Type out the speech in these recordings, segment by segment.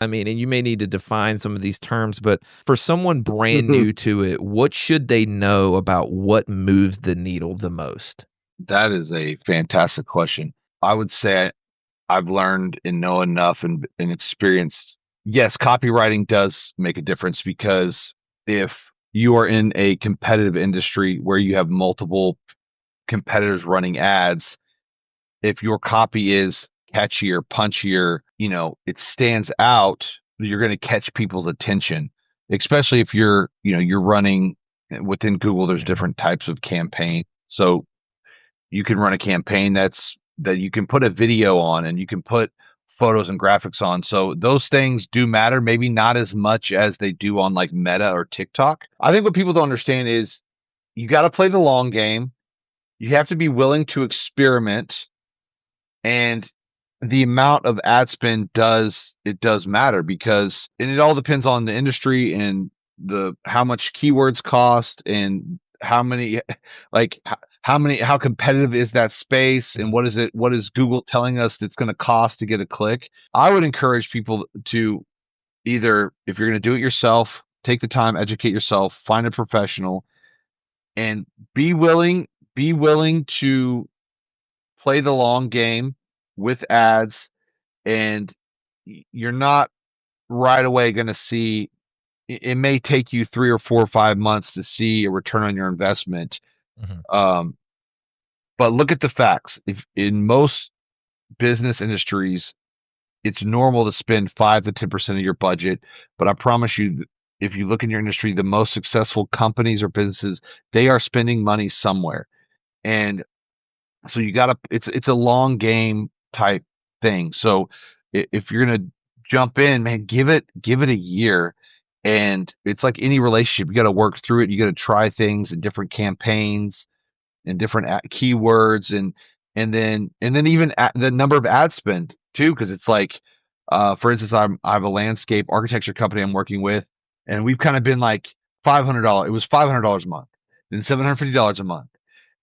I mean, and you may need to define some of these terms, but for someone brand new to it, what should they know about what moves the needle the most? That is a fantastic question. I would say I've learned and know enough and experienced. Yes, copywriting does make a difference because if you are in a competitive industry where you have multiple competitors running ads, if your copy is catchier, punchier, it stands out, you're going to catch people's attention, especially if you're running within Google, there's different types of campaign. So you can run a campaign that you can put a video on and you can put photos and graphics on. So those things do matter, maybe not as much as they do on like Meta or TikTok. I think what people don't understand is you got to play the long game. You have to be willing to experiment, and the amount of ad spend does matter, because and it all depends on the industry and the how much keywords cost and how many like how competitive is that space, and what is Google telling us it's going to cost to get a click. I would encourage people to either, if you're going to do it yourself, take the time, educate yourself, find a professional, and be willing be willing to play the long game with ads. And you're not right away going to see, it may take you 3 or 4 or 5 months to see a return on your investment. Mhm. um, but look at the facts. If in most business industries it's normal to spend 5 to 10% of your budget, but I promise you, if you look in your industry, the most successful companies or businesses, they are spending money somewhere. And so you gotta, it's a long game type thing. So if you're gonna jump in, man, give it a year. And it's like any relationship, you got to work through it. You got to try things and different campaigns and different keywords, and then even the number of ad spend too, because it's like, for instance, I have a landscape architecture company I'm working with, and we've kind of been like $500. It was $500 a month, then $750 a month,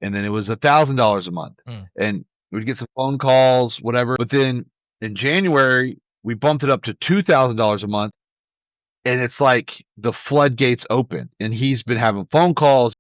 and then it was $1,000 a month, Mm. and we'd get some phone calls, whatever. But then in January we bumped it up to $2,000 a month, and it's like the floodgates open, and he's been having phone calls.